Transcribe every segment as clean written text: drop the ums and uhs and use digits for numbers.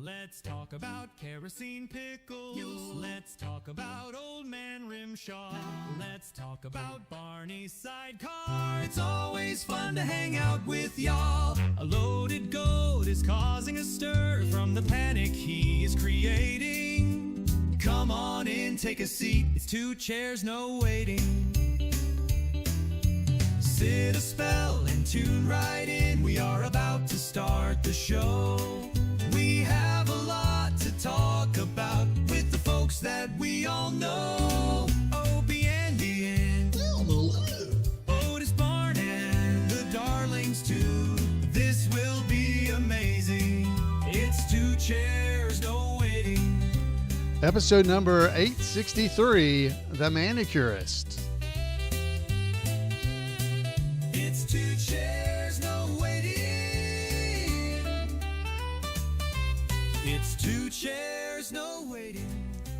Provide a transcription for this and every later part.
Let's talk about kerosene pickles. Let's talk about Old Man Rimshaw. Let's talk about Barney's sidecar. It's always fun to hang out with y'all. A loaded goat is causing a stir from the panic he is creating. Come on in, take a seat. It's 2 chairs, no waiting. Sit a spell and tune right in. We are about to start the show. We have a lot to talk about with the folks that we all know. Opie, Andy, and Otis, Barn, and the Darlings too. This will be amazing. It's 2 chairs, no waiting. Episode number 863, The Manicurist. It's 2 chairs, no waiting. It's 2 chairs, no waiting.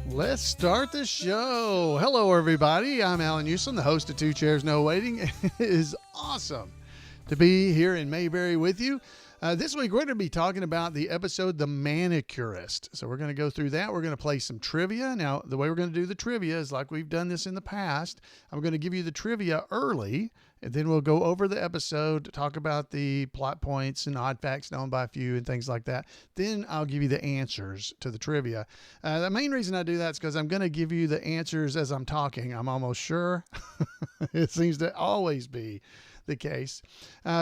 Let's start the show. Hello, everybody. I'm Allan, the host of 2 Chairs, No Waiting. It is awesome to be here in Mayberry with you. This week, we're going to be talking about the episode, The Manicurist. So we're going to go through that. We're going to play some trivia. Now, the way we're going to do the trivia is like we've done this in the past. I'm going to give you the trivia early, and then we'll go over the episode, talk about the plot points and odd facts known by a few and things like that. Then I'll give you the answers to the trivia. The main reason I do that is because I'm going to give you the answers as I'm talking. I'm almost sure. It seems to always be the case.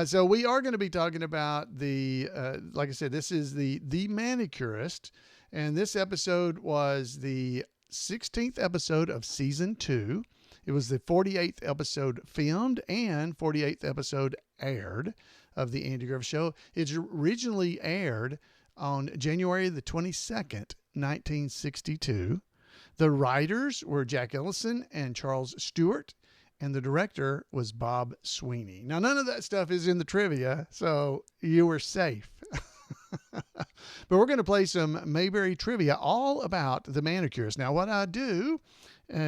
So we are going to be talking about the, like I said, this is the Manicurist, and this episode was the 16th episode of season 2. It was the 48th episode filmed and 48th episode aired of the Andy Griffith Show. It originally aired on January the 22nd, 1962. The writers were Jack Ellison and Charles Stewart, and the director was Bob Sweeney. Now, none of that stuff is in the trivia, so you were safe. But we're going to play some Mayberry trivia all about the Manicurist. Now, what I do,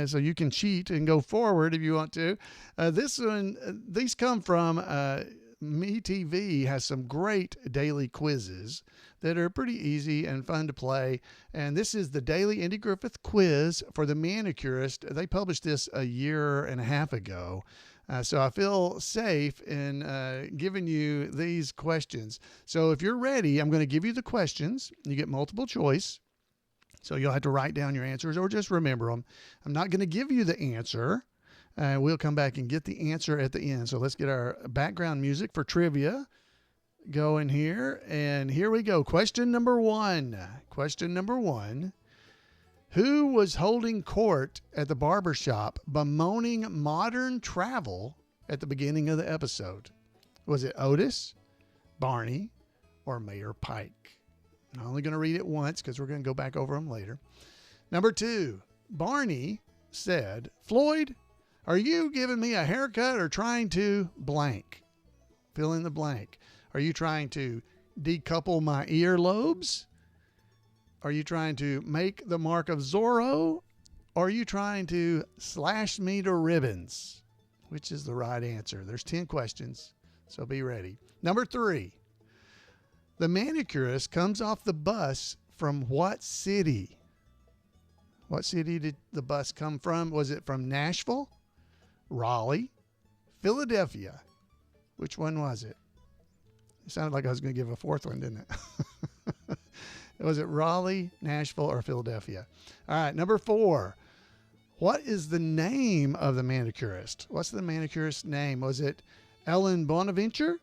so you can cheat and go forward if you want to. These come from MeTV has some great daily quizzes that are pretty easy and fun to play. And this is the daily Andy Griffith quiz for the Manicurist. They published this a year and a half ago. So I feel safe in giving you these questions. So if you're ready, I'm going to give you the questions. You get multiple choice. So you'll have to write down your answers or just remember them. I'm not going to give you the answer. We'll come back and get the answer at the end. So let's get our background music for trivia going here. And here we go. Question number 1. Question number 1. Who was holding court at the barbershop bemoaning modern travel at the beginning of the episode? Was it Otis, Barney, or Mayor Pike? I'm only going to read it once because we're going to go back over them later. Number 2. Barney said, "Floyd, are you giving me a haircut or trying to blank?" Fill in the blank. Are you trying to decouple my earlobes? Are you trying to make the mark of Zorro? Or are you trying to slash me to ribbons? Which is the right answer? There's 10 questions, so be ready. Number 3. The Manicurist comes off the bus from what city? What city did the bus come from? Was it from Nashville, Raleigh, Philadelphia? Which one was it? It sounded like I was going to give a fourth one, didn't it? Was it Raleigh, Nashville, or Philadelphia? All right, number 4. What is the name of the Manicurist? What's the Manicurist's name? Was it Ellen Bonaventure?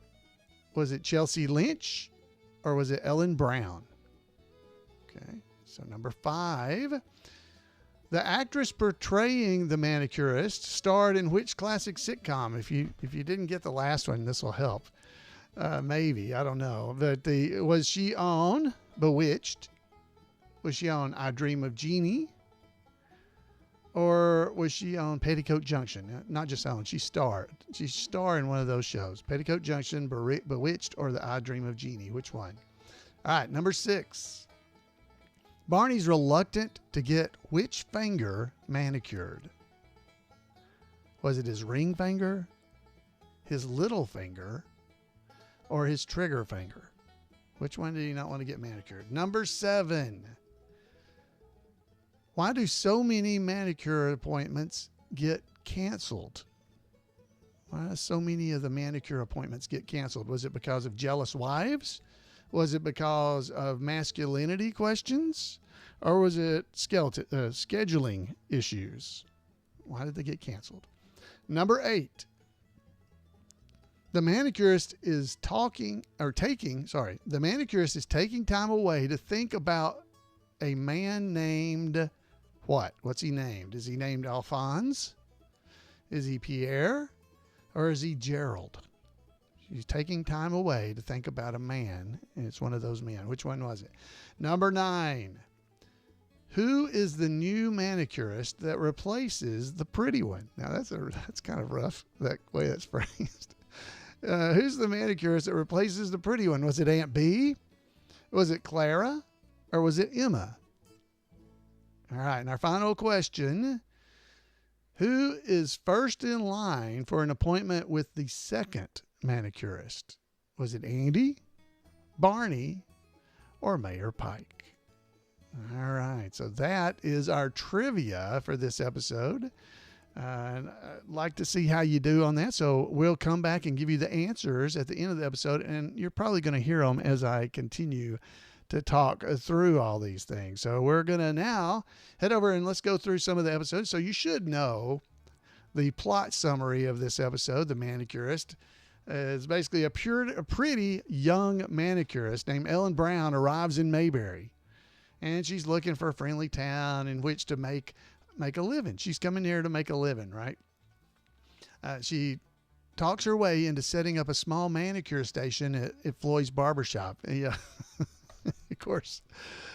Was it Chelsea Lynch? Or was it Ellen Brown? Okay, so number 5. The actress portraying the Manicurist starred in which classic sitcom? If you didn't get the last one, this will help. Maybe, I don't know. But was she on Bewitched? Was she on I Dream of Jeannie? Or was she on Petticoat Junction? Not just on, she starred. She starred in one of those shows. Petticoat Junction, Bewitched, or the I Dream of Jeannie. Which one? All right, number 6. Barney's reluctant to get which finger manicured? Was it his ring finger, his little finger, or his trigger finger? Which one did he not want to get manicured? Number 7. Why do so many manicure appointments get canceled? Why do so many of the manicure appointments get canceled? Was it because of jealous wives? Was it because of masculinity questions? Or was it scheduling issues? Why did they get canceled? Number 8. The manicurist is taking time away to think about a man named what? What's he named? Is he named Alphonse? Is he Pierre? Or is he Gerald? She's taking time away to think about a man, and it's one of those men. Which one was it? Number 9. Who is the new manicurist that replaces the pretty one? Now that's kind of rough, that way that's phrased. Who's the manicurist that replaces the pretty one? Was it Aunt B? Was it Clara? Or was it Emma? All right, and our final question. Who is first in line for an appointment with the second manicurist? Was it Andy, Barney, or Mayor Pike? All right, so that is our trivia for this episode. And I'd like to see how you do on that. So we'll come back and give you the answers at the end of the episode, and you're probably going to hear them as I continue to talk through all these things. So we're going to now head over and let's go through some of the episodes. So you should know the plot summary of this episode. The manicurist is basically a pretty young manicurist named Ellen Brown arrives in Mayberry, and she's looking for a friendly town in which to make a living. She's coming here to make a living, right? She talks her way into setting up a small manicure station at Floyd's Barbershop. Yeah. Of course,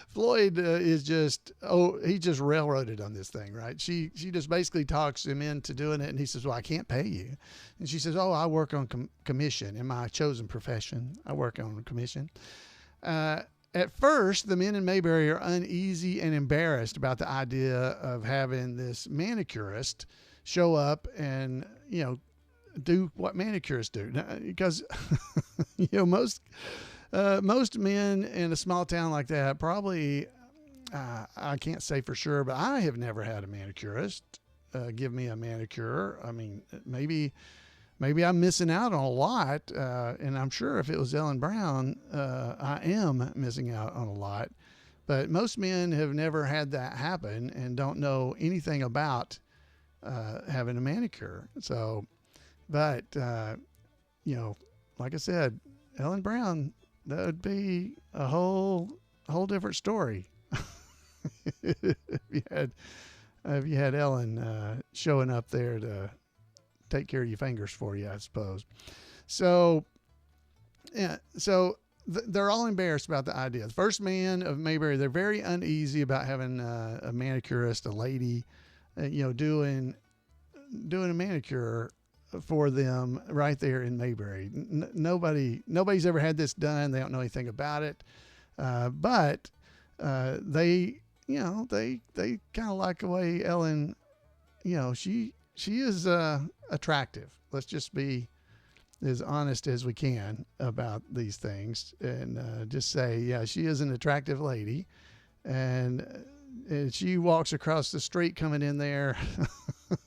Floyd he just railroaded on this thing, right? She just basically talks him into doing it, and he says, well, I can't pay you. And she says, oh, I work on commission in my chosen profession. I work on commission. At first, the men in Mayberry are uneasy and embarrassed about the idea of having this manicurist show up and, do what manicurists do. Because, most men in a small town like that probably, I can't say for sure, but I have never had a manicurist give me a manicure. I mean, maybe I'm missing out on a lot, and I'm sure if it was Ellen Brown, I am missing out on a lot. But most men have never had that happen and don't know anything about having a manicure. So, but, like I said, Ellen Brown, that would be a whole different story. if you had Ellen showing up there to take care of your fingers for you, I suppose. So, yeah. So they're all embarrassed about the idea. The first man of Mayberry, they're very uneasy about having a manicurist, a lady, doing a manicure for them right there in Mayberry. Nobody's ever had this done. They don't know anything about it. But they kind of like the way Ellen, she is attractive. Let's just be as honest as we can about these things and just say, yeah, she is an attractive lady. And she walks across the street coming in there.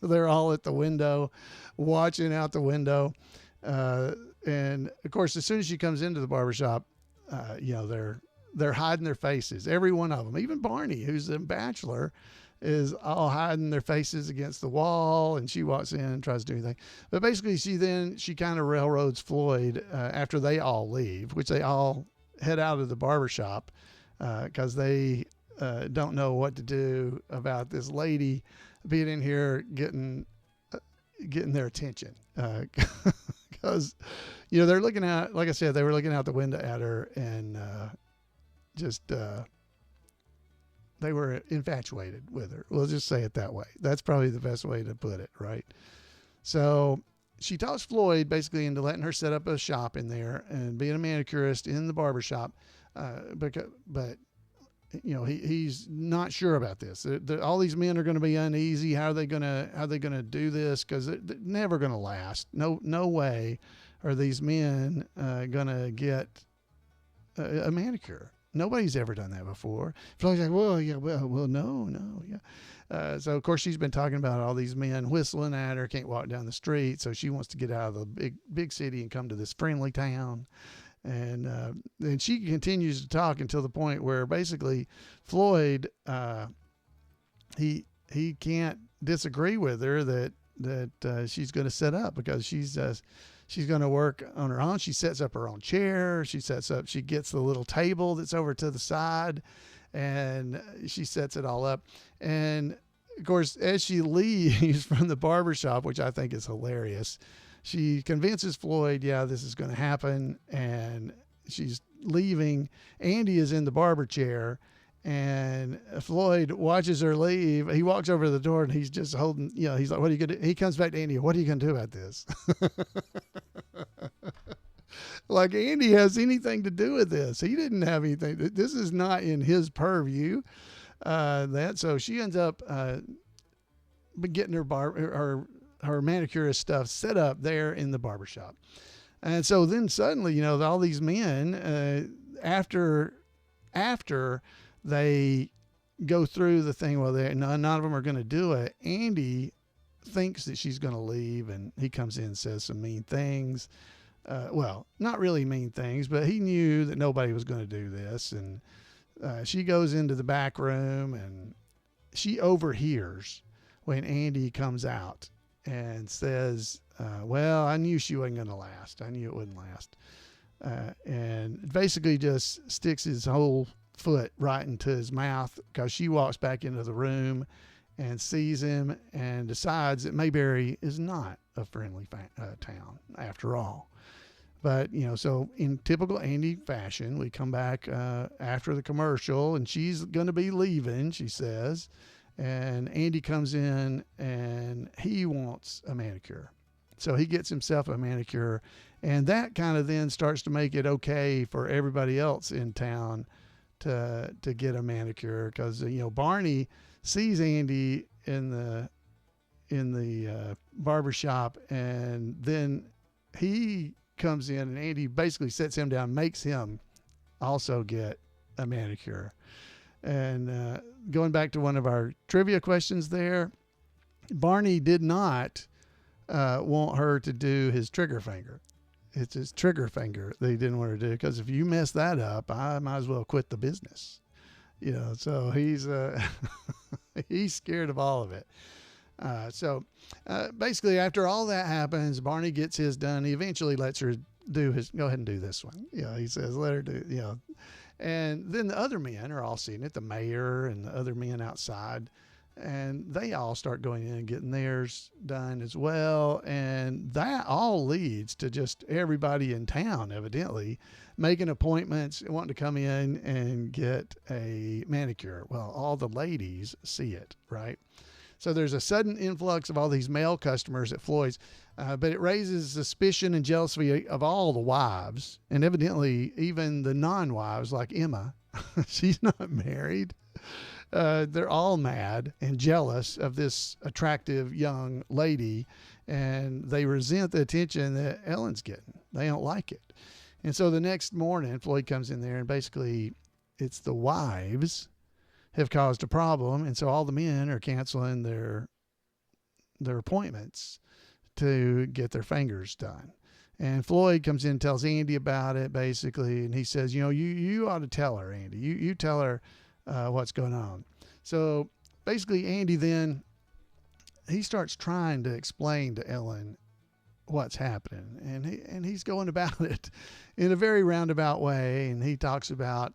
They're all at the window, watching out the window. And of course, as soon as she comes into the barbershop, they're hiding their faces. Every one of them, even Barney, who's a bachelor, is all hiding their faces against the wall, and she walks in and tries to do anything. But basically, she kind of railroads Floyd after they all leave, which they all head out of the barbershop because they don't know what to do about this lady being in here getting their attention. Because, they're looking out, like I said, they were looking out the window at her and they were infatuated with her. We'll just say it that way. That's probably the best way to put it, right? So she talks Floyd basically into letting her set up a shop in there and being a manicurist in the barbershop. But he's not sure about this. All these men are going to be uneasy. How are they going to do this? Because they're never going to last. No way are these men going to get a manicure. Nobody's ever done that before. Floyd's like, well, yeah, well, no, yeah. So of course she's been talking about all these men whistling at her, can't walk down the street. So she wants to get out of the big city and come to this friendly town. And then she continues to talk until the point where basically Floyd, he can't disagree with her that she's going to set up, because she's going to work on her own. She sets up her own chair. She gets the little table that's over to the side, and she sets it all up. And of course, as she leaves from the barbershop, which I think is hilarious, she convinces Floyd, yeah, this is going to happen. And she's leaving. Andy is in the barber chair, and Floyd watches her leave. He walks over to the door, and he's just holding, he's like, what are you going to do? He comes back to Andy. What are you going to do about this? Like Andy has anything to do with this. He didn't have anything. This is not in his purview. So she ends up getting her manicurist stuff set up there in the barbershop. And so then suddenly, all these men, after they go through the thing, well, none of them are going to do it. Andy thinks that she's going to leave, and he comes in and says some mean things. Well, not really mean things, but he knew that nobody was going to do this. And she goes into the back room, and she overhears when Andy comes out and says, well, I knew she wasn't going to last. I knew it wouldn't last. And basically just sticks his whole foot right into his mouth, because she walks back into the room and sees him and decides that Mayberry is not a friendly town after all. But, so in typical Andy fashion, we come back after the commercial, and she's going to be leaving, she says. And Andy comes in, and he wants a manicure. So he gets himself a manicure, and that kind of then starts to make it okay for everybody else in town to get a manicure, because Barney sees Andy in the barbershop, and then he comes in, and Andy basically sets him down, makes him also get a manicure. And going back to one of our trivia questions there, Barney did not want her to do his trigger finger. It's his trigger finger that he didn't want her to do, because if you mess that up, I might as well quit the business. So he's he's scared of all of it. So basically, after all that happens, Barney gets his done. He eventually lets her go ahead and do this one. He says, let her do, And then the other men are all seeing it, the mayor and the other men outside. And they all start going in and getting theirs done as well. And that all leads to just everybody in town, evidently, making appointments, wanting to come in and get a manicure. Well, all the ladies see it, right? So there's a sudden influx of all these male customers at Floyd's, but it raises suspicion and jealousy of all the wives, and evidently even the non-wives like Emma. She's not married. They're all mad and jealous of this attractive young lady, and they resent the attention that Ellen's getting. They don't like it. And so the next morning, Floyd comes in there, and basically it's the wives have caused a problem, and so all the men are canceling their appointments to get their fingers done. And Floyd comes in and tells Andy about it, basically, and he says, you ought to tell her, Andy. You tell her what's going on. So basically, Andy then, he starts trying to explain to Ellen what's happening, and he's going about it in a very roundabout way, and he talks about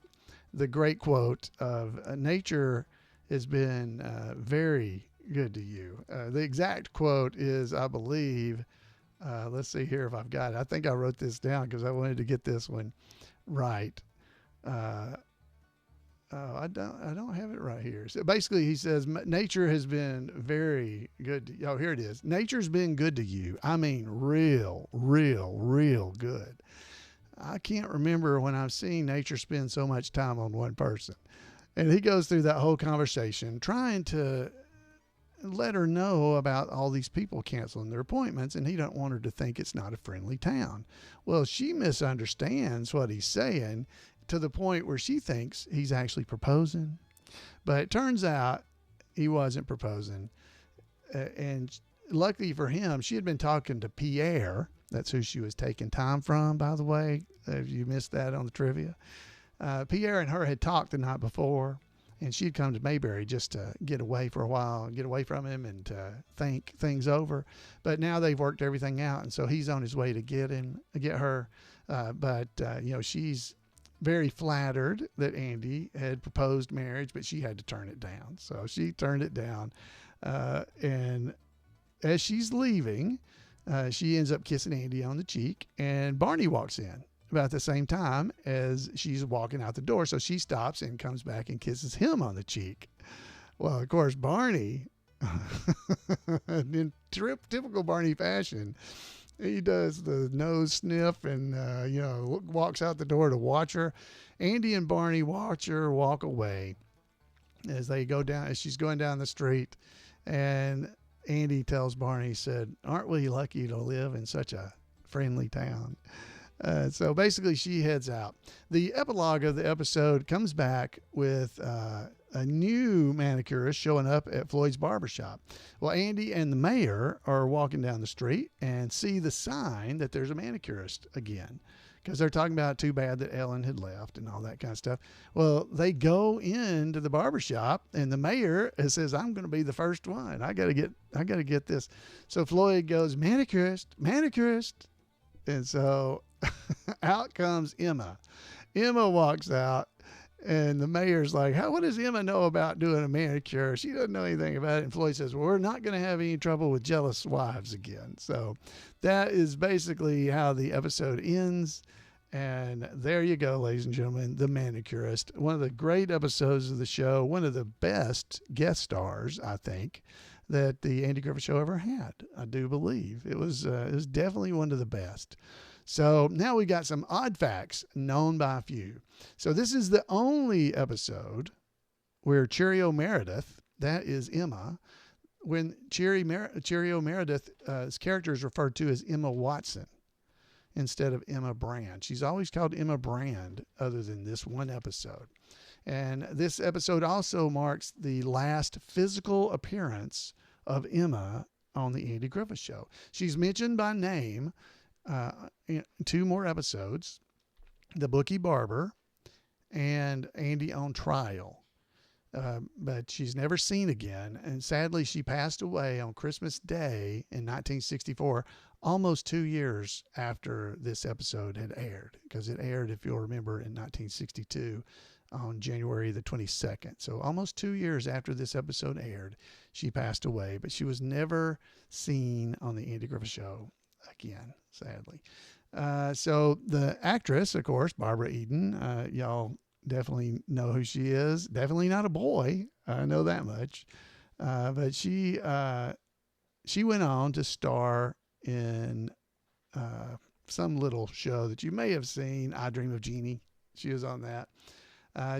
the great quote of nature has been very good to you. The exact quote is, I believe, let's see here if I've got it. I think I wrote this down because I wanted to get this one right. I don't have it right here. So basically he says, nature has been very good to you. Oh, here it is. Nature's been good to you. I mean, real good. I can't remember when I've seen nature spend so much time on one person. And he goes through that whole conversation trying to let her know about all these people canceling their appointments, and he don't want her to think it's not a friendly town. Well, she misunderstands what he's saying, to the point where she thinks he's actually proposing. But it turns out he wasn't proposing. And luckily for him, she had been talking to Pierre. That's who she was taking time from, by the way, if you missed that on the trivia. Pierre and her had talked the night before, and she'd come to Mayberry just to get away for a while, get away from him and think things over. But now they've worked everything out, and so he's on his way to get her. But she's very flattered that Andy had proposed marriage, but she had to turn it down. So she turned it down. And as she's leaving, she ends up kissing Andy on the cheek, and Barney walks in about the same time as she's walking out the door. So she stops and comes back and kisses him on the cheek. Well, of course, Barney, in typical Barney fashion, he does the nose sniff and, walks out the door to watch her. Andy and Barney watch her walk away as she's going down the street. And Andy tells Barney, he said, "Aren't we lucky to live in such a friendly town?" So basically she heads out. The epilogue of the episode comes back with a new manicurist showing up at Floyd's Barbershop. Well, Andy and the mayor are walking down the street and see the sign that there's a manicurist again, because they're talking about too bad that Allan had left and all that kind of stuff. Well, they go into the barbershop, and the mayor says, "I'm going to be the first one. I got to get this." So Floyd goes, "Manicurist, manicurist." And so out comes Emma. Emma walks out, and the mayor's like, what does Emma know about doing a manicure? She doesn't know anything about it. And Floyd says, "Well, we're not going to have any trouble with jealous wives again." So that is basically how the episode ends. And there you go, ladies and gentlemen, The Manicurist. One of the great episodes of the show, one of the best guest stars, I think, that the Andy Griffith Show ever had. I do believe it was definitely one of the best. So now we got some odd facts known by a few. So this is the only episode where Cheerio Meredith, that is Emma, when Cheerio Meredith's character is referred to as Emma Watson instead of Emma Brand. She's always called Emma Brand other than this one episode. And this episode also marks the last physical appearance of Emma on the Andy Griffith Show. She's mentioned by name in 2 more episodes, The Bookie Barber and Andy on Trial. But she's never seen again. And sadly, she passed away on Christmas Day in 1964, almost 2 years after this episode had aired, because it aired, if you'll remember, in 1962 on January the 22nd. So almost 2 years after this episode aired, she passed away, but she was never seen on the Andy Griffith Show again, sadly. So the actress, of course, Barbara Eden, y'all definitely know who she is. Definitely not a boy. I know that much. But she went on to star in some little show that you may have seen, I Dream of Jeannie. She was on that.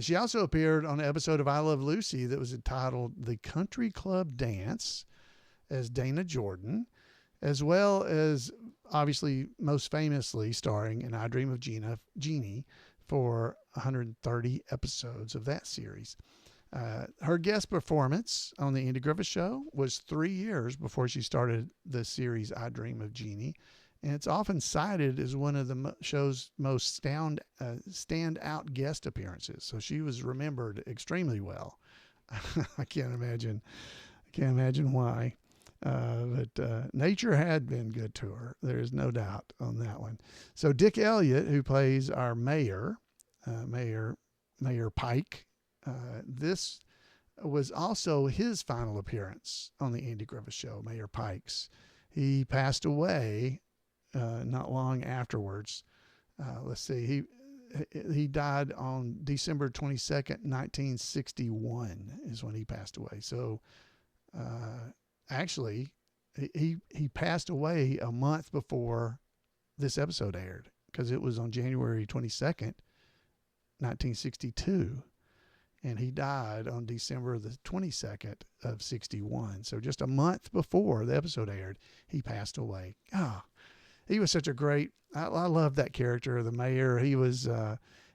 She also appeared on an episode of I Love Lucy that was entitled The Country Club Dance as Dana Jordan, as well as obviously most famously starring in I Dream of Jeannie for 130 episodes of that series. Her guest performance on the Andy Griffith Show was 3 years before she started the series I Dream of Jeannie, and it's often cited as one of the show's most stand-out guest appearances. So she was remembered extremely well. I can't imagine why. But nature had been good to her. There's no doubt on that one. So Dick Elliott, who plays our mayor, Mayor Pike, this was also his final appearance on the Andy Griffith Show, Mayor Pike's. He passed away not long afterwards. Let's see, he died on December 22nd, 1961 is when he passed away. So actually, he passed away a month before this episode aired, because it was on January 22nd, 1962. And he died on December the 22nd of 61. So just a month before the episode aired, he passed away. He was such a great, I love that character, the mayor. He was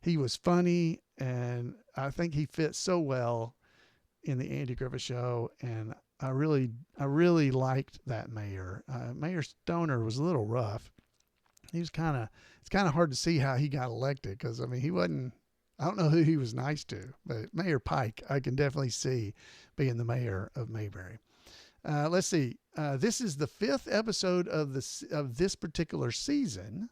he was funny, and I think he fit so well in the Andy Griffith Show. And I really liked that mayor. Mayor Stoner was a little rough. It's kind of hard to see how he got elected, because I mean, he wasn't, I don't know who he was nice to, but Mayor Pike, I can definitely see being the mayor of Mayberry. Let's see. This is the 5th episode of this particular season,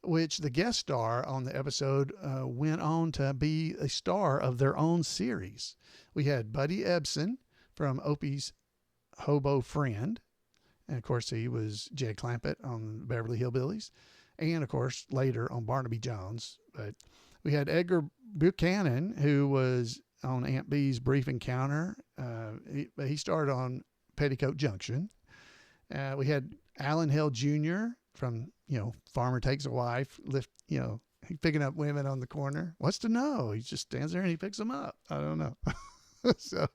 which the guest star on the episode went on to be a star of their own series. We had Buddy Ebsen from Opie's Hobo Friend. And of course, he was Jed Clampett on Beverly Hillbillies. And of course, later on Barnaby Jones. But we had Edgar Buchanan, who was on Aunt Bee's Brief Encounter. He started on Petticoat Junction. We had Allan Hill Jr. from, Farmer Takes a Wife, he picking up women on the corner. What's to know? He just stands there and he picks them up. I don't know. So,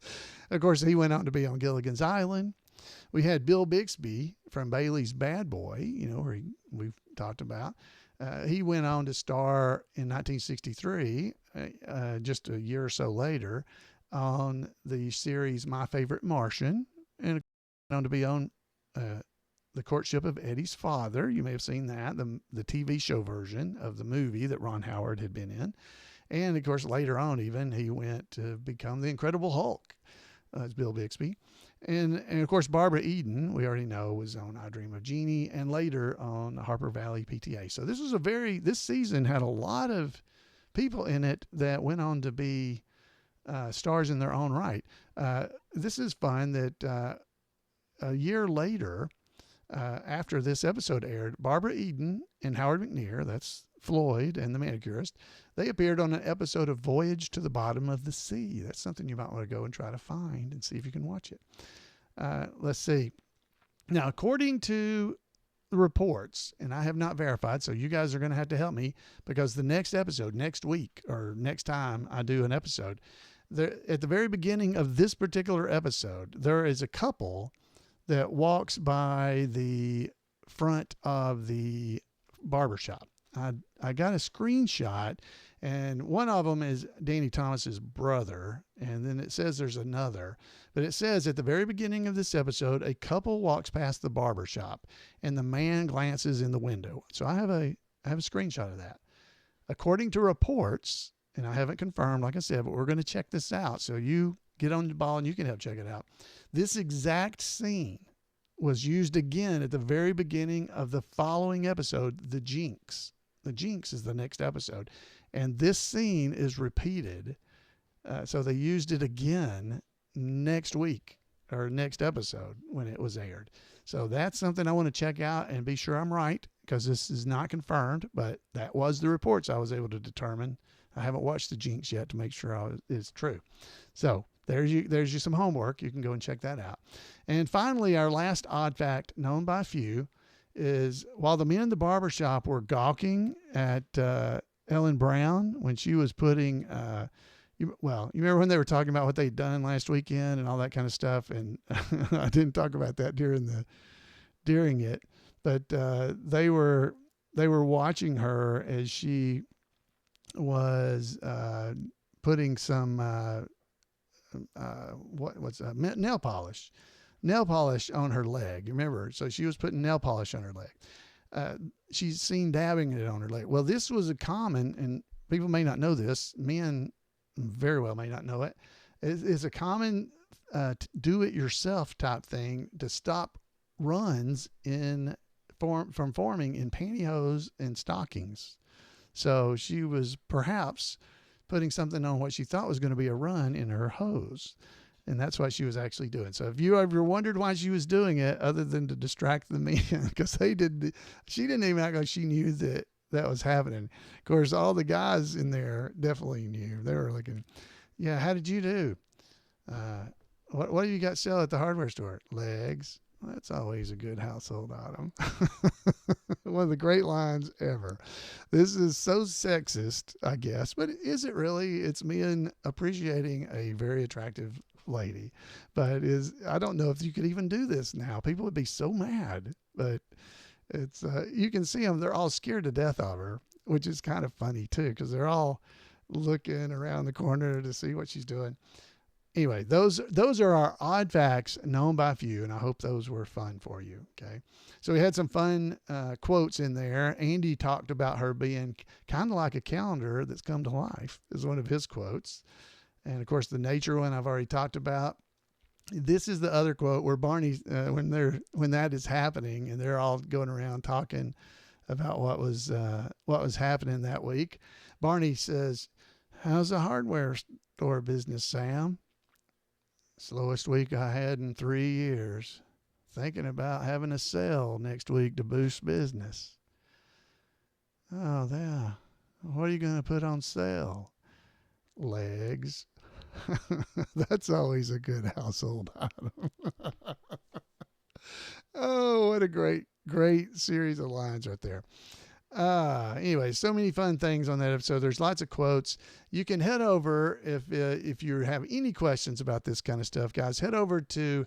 of course, he went on to be on Gilligan's Island. We had Bill Bixby from Bailey's Bad Boy, where we've talked about. He went on to star in 1963, just a year or so later, on the series My Favorite Martian, and went on to be on The Courtship of Eddie's Father. You may have seen that, the TV show version of the movie that Ron Howard had been in. And, of course, later on even, he went to become the Incredible Hulk as Bill Bixby. And, of course, Barbara Eden, we already know, was on I Dream of Jeannie, and later on Harper Valley PTA. So this season had a lot of people in it that went on to be stars in their own right. This is fun that a year later, after this episode aired, Barbara Eden and Howard McNear, that's Floyd and the Manicurist, they appeared on an episode of Voyage to the Bottom of the Sea. That's something you might want to go and try to find and see if you can watch it. Let's see. Now, according to the reports, and I have not verified, so you guys are going to have to help me, because the next episode, next week, or next time I do an episode, at the very beginning of this particular episode, there is a couple that walks by the front of the barbershop. I got a screenshot, and one of them is Danny Thomas's brother, and then it says there's another. But it says at the very beginning of this episode, a couple walks past the barbershop, and the man glances in the window. So I have a screenshot of that. According to reports, and I haven't confirmed, like I said, but we're going to check this out. So you get on the ball and you can help check it out. This exact scene was used again at the very beginning of the following episode, The Jinx. The Jinx is the next episode. And this scene is repeated. So they used it again next week or next episode when it was aired. So that's something I want to check out and be sure I'm right, because this is not confirmed, but that was the reports I was able to determine. I haven't watched The Jinx yet to make sure it's true. So there's you some homework. You can go and check that out. And finally, our last odd fact, known by few, is while the men in the barbershop were gawking at Ellen Brown when she was putting, you remember when they were talking about what they'd done last weekend and all that kind of stuff, and I didn't talk about that during it, but they were watching her as she was putting some nail polish on her leg. You remember? So she was putting nail polish on her leg. She's seen dabbing it on her leg. Well, this was a common, and people may not know this, men very well may not know it. It's a common do-it-yourself type thing to stop runs from forming in pantyhose and stockings. So she was perhaps putting something on what she thought was going to be a run in her hose. And that's what she was actually doing. So if you ever wondered why she was doing it, other than to distract the men, because she didn't even act like she knew that was happening. Of course, all the guys in there definitely knew. They were looking, yeah, how did you do? What do you got sell at the hardware store? Legs. Well, that's always a good household item. One of the great lines ever. This is so sexist, I guess, but is it really? It's men appreciating a very attractive lady, but I don't know if you could even do this now. People would be so mad, but it's you can see them, they're all scared to death of her. which is kind of funny too, because they're all looking around the corner to see what she's doing. Anyway, those are our odd facts known by few, and I hope those were fun for you. Okay, so we had some fun quotes in there. Andy talked about her being kind of like a calendar that's come to life, is one of his quotes. And of course, the nature one I've already talked about. This is the other quote where Barney, when that is happening, and they're all going around talking about what was happening that week. Barney says, "How's the hardware store business, Sam?" "Slowest week I had in 3 years. Thinking about having a sale next week to boost business." "Oh, yeah. What are you going to put on sale?" "Legs." That's always a good household item. Oh, what a great series of lines right there. Anyway, so many fun things on that episode. There's lots of quotes. You can head over if you have any questions about this kind of stuff, guys. Head over to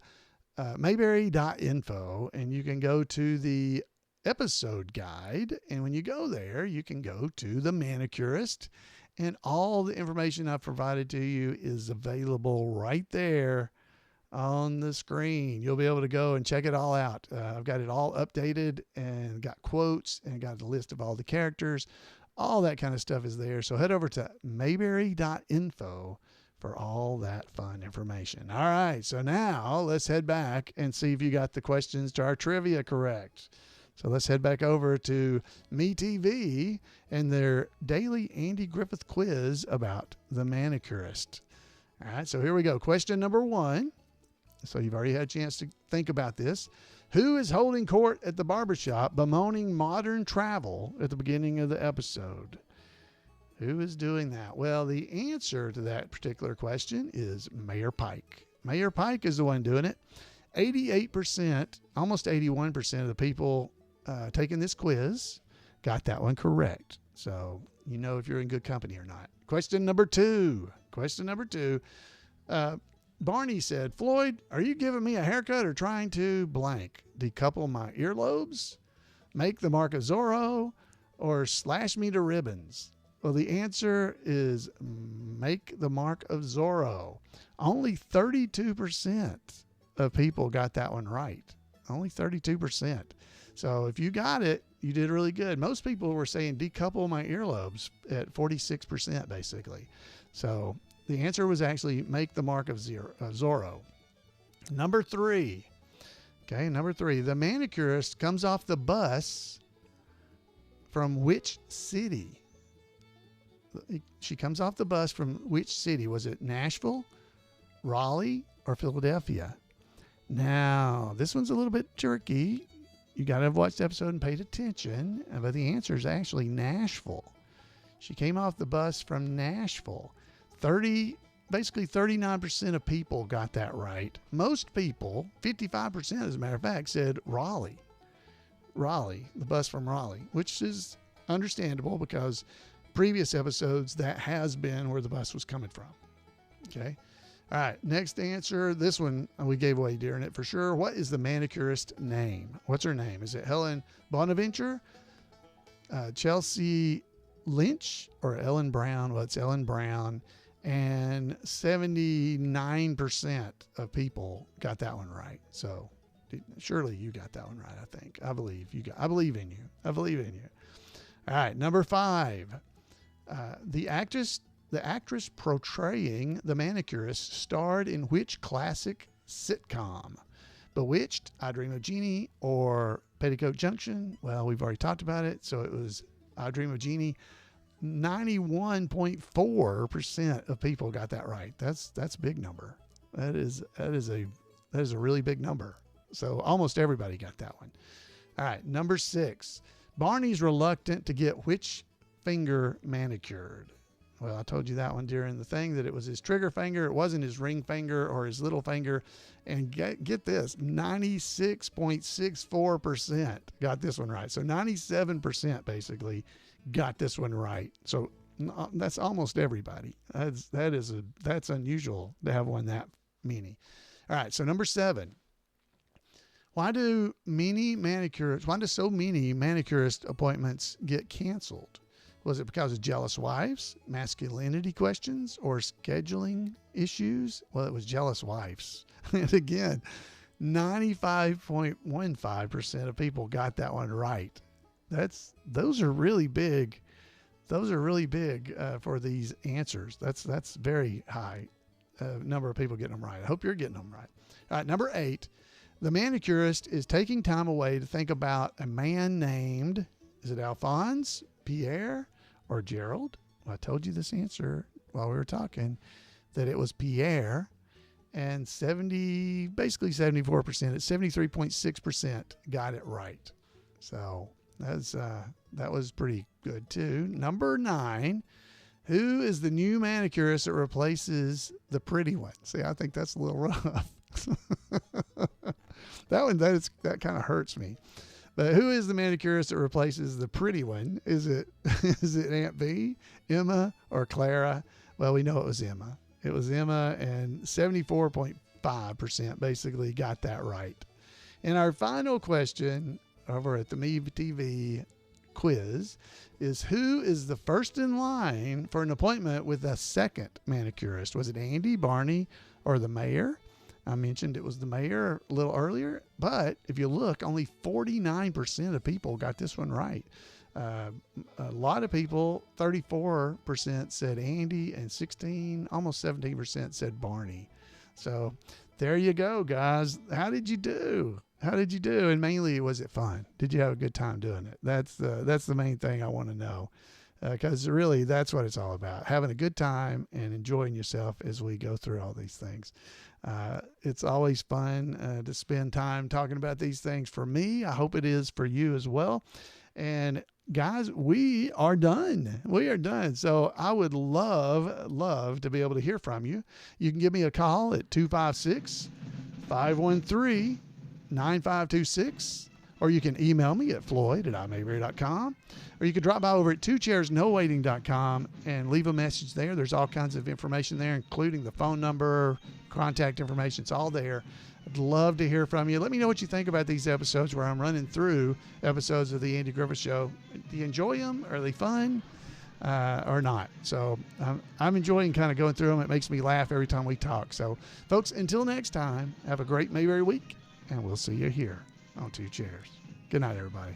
mayberry.info and you can go to the episode guide. And when you go there, you can go to the Manicurist, and all the information I've provided to you is available right there on the screen. You'll be able to go and check it all out. I've got it all updated and got quotes and got a list of all the characters. All that kind of stuff is there. So head over to mayberry.info for all that fun information. All right. So now let's head back and see if you got the questions to our trivia correct. So let's head back over to MeTV and their daily Andy Griffith quiz about the Manicurist. All right. So here we go. Question number 1. So you've already had a chance to think about this. Who is holding court at the barbershop bemoaning modern travel at the beginning of the episode? Who is doing that? Well, the answer to that particular question is Mayor Pike. Mayor Pike is the one doing it. 88%, almost 81% of the people taking this quiz got that one correct. So you know if you're in good company or not. Question number 2. Barney said, "Floyd, are you giving me a haircut or trying to blank? Decouple my earlobes? Make the mark of Zorro? Or slash me to ribbons?" Well, the answer is make the mark of Zorro. Only 32% of people got that one right. Only 32%. So if you got it, you did really good. Most people were saying decouple my earlobes at 46%, basically. So the answer was actually make the mark of Zorro. Number 3. Okay, number 3. The manicurist comes off the bus from which city? She comes off the bus from which city? Was it Nashville, Raleigh, or Philadelphia? Now, this one's a little bit tricky. You got to have watched the episode and paid attention, but the answer is actually Nashville. She came off the bus from Nashville. Basically 39% of people got that right. Most people, 55% as a matter of fact, said Raleigh. Raleigh, the bus from Raleigh, which is understandable because previous episodes that has been where the bus was coming from. Okay. All right, next answer. This one we gave away during it for sure. What is the manicurist name? What's her name? Is it Helen Bonaventure, Chelsea Lynch, or Ellen Brown? Well, it's Ellen Brown. And 79% of people got that one right. So surely you got that one right, I think. I believe in you. I believe in you. All right, number 5. The actress portraying the manicurist starred in which classic sitcom? Bewitched, I Dream of Jeannie, or Petticoat Junction? Well, we've already talked about it, so it was I Dream of Jeannie. 91.4% of people got that right. That's a big number. That is a really big number. So almost everybody got that one. All right, number 6. Barney's reluctant to get which finger manicured? Well, I told you that one during the thing, that it was his trigger finger. It wasn't his ring finger or his little finger. And get this, 96.64% got this one right. So 97% basically got this one right. So that's almost everybody. That's unusual to have one that many. All right. So number 7, why do so many manicurist appointments get canceled? Was it because of jealous wives, masculinity questions, or scheduling issues? Well, it was jealous wives. And again, 95.15% of people got that one right. Those are really big. Those are really big for these answers. That's very high number of people getting them right. I hope you're getting them right. All right, number 8. The manicurist is taking time away to think about a man named, is it Alphonse, Pierre, or Gerald? Well, I told you this answer while we were talking, that it was Pierre, and basically 74%, it's 73.6% got it right. So that was pretty good too. Number 9, who is the new manicurist that replaces the pretty one? See, I think that's a little rough. That kind of hurts me. But who is the manicurist that replaces the pretty one? Is it Aunt B, Emma, or Clara? Well, we know it was Emma. It was Emma, and 74.5% basically got that right. And our final question over at the Me TV quiz is, who is the first in line for an appointment with a second manicurist? Was it Andy, Barney, or the mayor? I mentioned it was the mayor a little earlier, but if you look, only 49% of people got this one right. A lot of people, 34% said Andy, and almost 17% said Barney. So there you go, guys. How did you do? And mainly, was it fun? Did you have a good time doing it? That's the main thing I want to know, because really that's what it's all about, having a good time and enjoying yourself as we go through all these things. It's always fun to spend time talking about these things. For me, I hope it is for you as well. And guys, we are done. So I would love to be able to hear from you. You can give me a call at 256-513-9526, or you can email me at floyd@imayberry.com, or you can drop by over at twochairsnowaiting.com and leave a message there. There's all kinds of information there, including the phone number, contact information. It's all there. I'd love to hear from you. Let me know what you think about these episodes where I'm running through episodes of the Andy Griffith Show. Do you enjoy them? Are they fun or not? So I'm enjoying kind of going through them. It makes me laugh every time we talk. So, folks, until next time, have a great Mayberry week, and we'll see you here on Two Chairs. Good night, everybody.